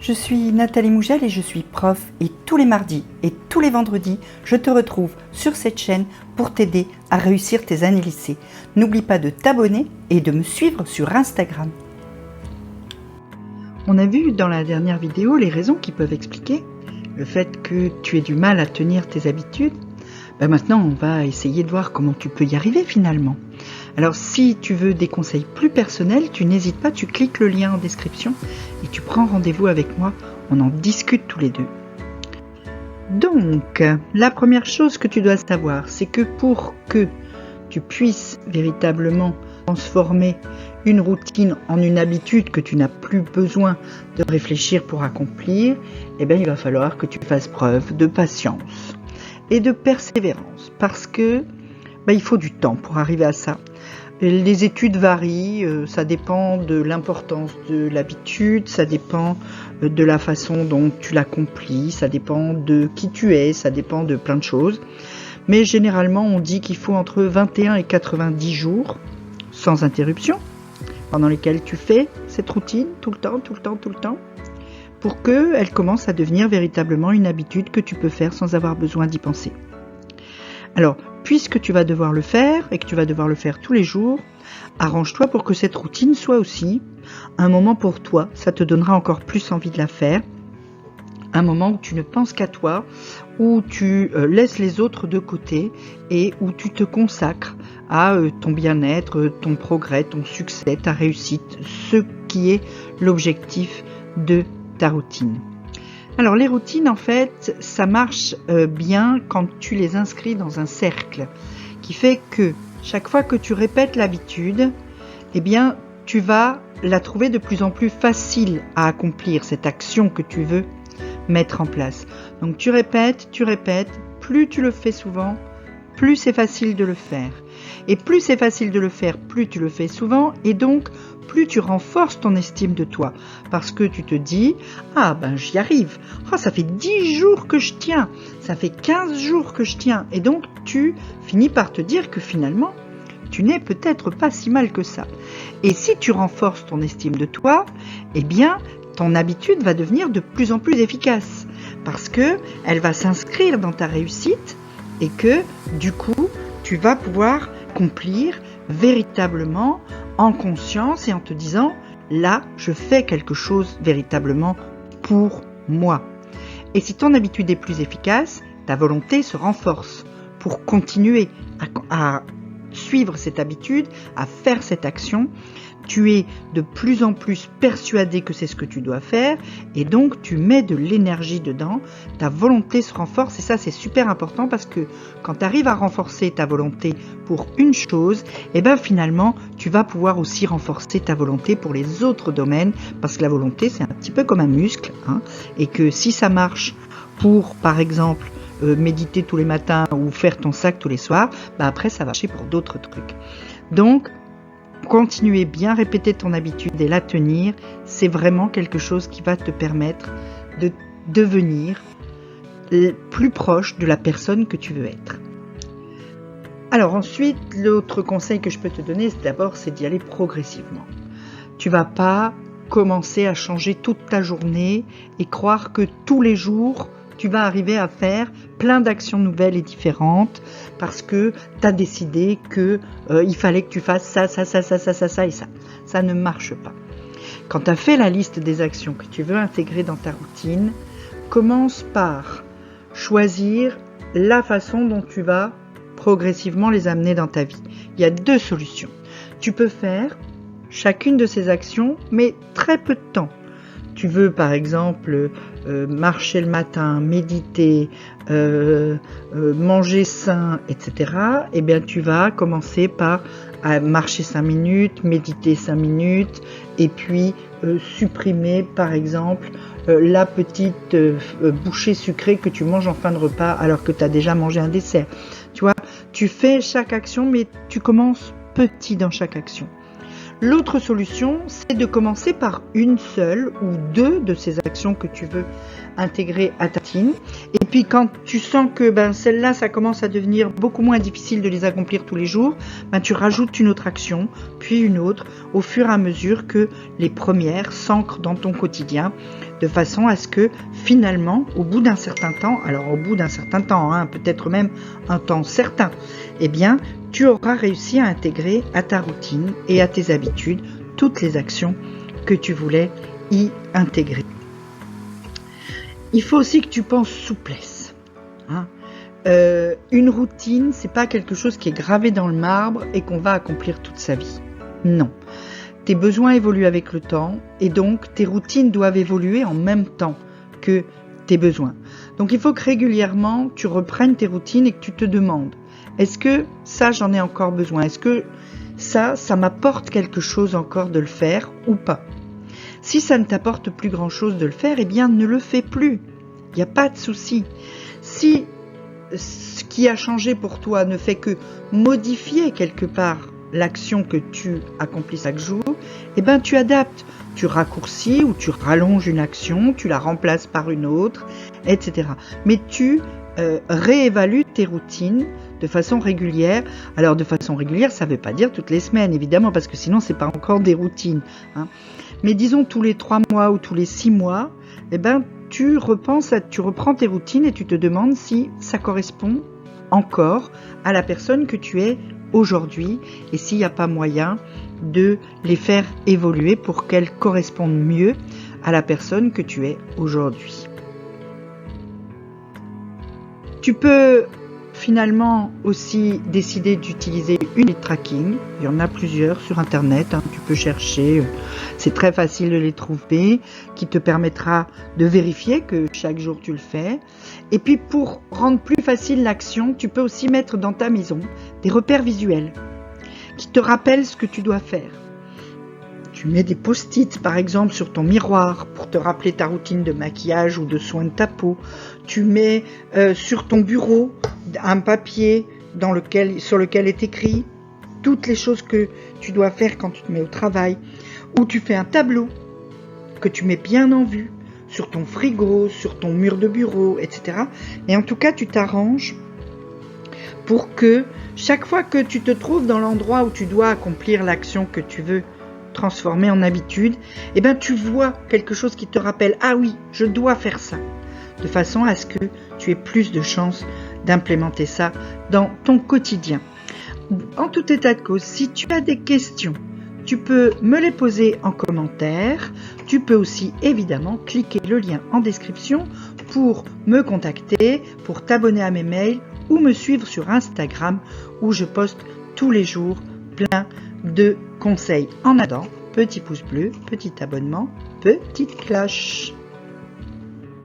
Je suis Nathalie Mougel et je suis prof et tous les mardis et tous les vendredis, je te retrouve sur cette chaîne pour t'aider à réussir tes années lycée. N'oublie pas de t'abonner et de me suivre sur Instagram. On a vu dans la dernière vidéo les raisons qui peuvent expliquer le fait que tu aies du mal à tenir tes habitudes. Maintenant, on va essayer de voir comment tu peux y arriver finalement. Alors, si tu veux des conseils plus personnels, tu n'hésites pas, tu cliques le lien en description et tu prends rendez-vous avec moi. On en discute tous les deux. Donc, la première chose que tu dois savoir, c'est que pour que tu puisses véritablement transformer une routine en une habitude que tu n'as plus besoin de réfléchir pour accomplir, il va falloir que tu fasses preuve de patience et de persévérance parce que il faut du temps pour arriver à ça. Les études varient, ça dépend de l'importance de l'habitude, ça dépend de la façon dont tu l'accomplis, ça dépend de qui tu es, ça dépend de plein de choses. Mais généralement, on dit qu'il faut entre 21 et 90 jours sans interruption, pendant lesquels tu fais cette routine tout le temps, pour qu'elle commence à devenir véritablement une habitude que tu peux faire sans avoir besoin d'y penser. Alors, puisque tu vas devoir le faire et que tu vas devoir le faire tous les jours, arrange-toi pour que cette routine soit aussi un moment pour toi. Ça te donnera encore plus envie de la faire. Un moment où tu ne penses qu'à toi, où tu laisses les autres de côté et où tu te consacres à ton bien-être, ton progrès, ton succès, ta réussite, ce qui est l'objectif de ta routine. Alors les routines, en fait, ça marche bien quand tu les inscris dans un cercle, qui fait que chaque fois que tu répètes l'habitude, tu vas la trouver de plus en plus facile à accomplir, cette action que tu veux mettre en place. Donc tu répètes, plus tu le fais souvent, plus c'est facile de le faire. Et plus c'est facile de le faire, plus tu le fais souvent, et donc plus tu renforces ton estime de toi. Parce que tu te dis, j'y arrive. Ça fait 10 jours que je tiens. Ça fait 15 jours que je tiens. Et donc tu finis par te dire que finalement, tu n'es peut-être pas si mal que ça. Et si tu renforces ton estime de toi, ton habitude va devenir de plus en plus efficace. Parce que elle va s'inscrire dans ta réussite et que, du coup, tu vas pouvoir accomplir véritablement en conscience et en te disant là je fais quelque chose véritablement pour moi. Et si ton habitude est plus efficace, ta volonté se renforce pour continuer à suivre cette habitude, à faire cette action. Tu es de plus en plus persuadé que c'est ce que tu dois faire et donc tu mets de l'énergie dedans, ta volonté se renforce et ça c'est super important parce que quand tu arrives à renforcer ta volonté pour une chose, finalement tu vas pouvoir aussi renforcer ta volonté pour les autres domaines parce que la volonté c'est un petit peu comme un muscle et que si ça marche pour par exemple méditer tous les matins ou faire ton sac tous les soirs, après ça va marcher pour d'autres trucs. Donc continuer bien répéter ton habitude et la tenir, c'est vraiment quelque chose qui va te permettre de devenir plus proche de la personne que tu veux être. Alors ensuite, l'autre conseil que je peux te donner, c'est d'y aller progressivement. Tu vas pas commencer à changer toute ta journée et croire que tous les jours, tu vas arriver à faire plein d'actions nouvelles et différentes parce que tu as décidé que il fallait que tu fasses ça et ça. Ça ne marche pas. Quand tu as fait la liste des actions que tu veux intégrer dans ta routine, commence par choisir la façon dont tu vas progressivement les amener dans ta vie. Il y a 2 solutions. Tu peux faire chacune de ces actions, mais très peu de temps. Tu veux par exemple marcher le matin, méditer, manger sain, etc. Tu vas commencer par marcher 5 minutes, méditer 5 minutes et puis supprimer par exemple la petite bouchée sucrée que tu manges en fin de repas alors que tu as déjà mangé un dessert. Tu vois, tu fais chaque action mais tu commences petit dans chaque action. L'autre solution, c'est de commencer par une seule ou deux de ces actions que tu veux intégrer à ta routine. Et puis quand tu sens que celle-là, ça commence à devenir beaucoup moins difficile de les accomplir tous les jours, tu rajoutes une autre action, puis une autre, au fur et à mesure que les premières s'ancrent dans ton quotidien, de façon à ce que finalement, au bout d'un certain temps, alors au bout d'un certain temps, peut-être même un temps certain, eh bien, tu auras réussi à intégrer à ta routine et à tes habitudes toutes les actions que tu voulais y intégrer. Il faut aussi que tu penses souplesse. Une routine, c'est pas quelque chose qui est gravé dans le marbre et qu'on va accomplir toute sa vie. Non. Tes besoins évoluent avec le temps et donc tes routines doivent évoluer en même temps que tes besoins. Donc il faut que régulièrement tu reprennes tes routines et que tu te demandes, est-ce que ça j'en ai encore besoin? Est-ce que ça m'apporte quelque chose encore de le faire ou pas? Si ça ne t'apporte plus grand chose de le faire, eh bien ne le fais plus. Il n'y a pas de souci. Si ce qui a changé pour toi ne fait que modifier quelque part l'action que tu accomplis chaque jour, eh bien tu adaptes, tu raccourcis ou tu rallonges une action, tu la remplaces par une autre, etc. Mais tu réévalues tes routines de façon régulière. Alors de façon régulière, ça ne veut pas dire toutes les semaines, évidemment, parce que sinon, ce n'est pas encore des routines. Mais disons tous les 3 mois ou tous les 6 mois, eh ben, tu reprends tes routines et tu te demandes si ça correspond encore à la personne que tu es aujourd'hui et s'il n'y a pas moyen de les faire évoluer pour qu'elles correspondent mieux à la personne que tu es aujourd'hui. Tu peux finalement aussi décider d'utiliser une tracking. Il y en a plusieurs sur internet, tu peux chercher, c'est très facile de les trouver, qui te permettra de vérifier que chaque jour tu le fais. Et puis pour rendre plus facile l'action, tu peux aussi mettre dans ta maison des repères visuels qui te rappellent ce que tu dois faire. Tu mets des post-it par exemple sur ton miroir pour te rappeler ta routine de maquillage ou de soin de ta peau. Tu mets sur ton bureau un papier sur lequel est écrit toutes les choses que tu dois faire quand tu te mets au travail. Ou tu fais un tableau que tu mets bien en vue sur ton frigo, sur ton mur de bureau, etc. Et en tout cas, tu t'arranges pour que chaque fois que tu te trouves dans l'endroit où tu dois accomplir l'action que tu veux transformer en habitude, eh ben tu vois quelque chose qui te rappelle, ah oui, je dois faire ça, de façon à ce que tu aies plus de chances d'implémenter ça dans ton quotidien. En tout état de cause, si tu as des questions, tu peux me les poser en commentaire. Tu peux aussi évidemment cliquer le lien en description pour me contacter, pour t'abonner à mes mails ou me suivre sur Instagram où je poste tous les jours plein de conseils. En attendant, petit pouce bleu, petit abonnement, petite cloche.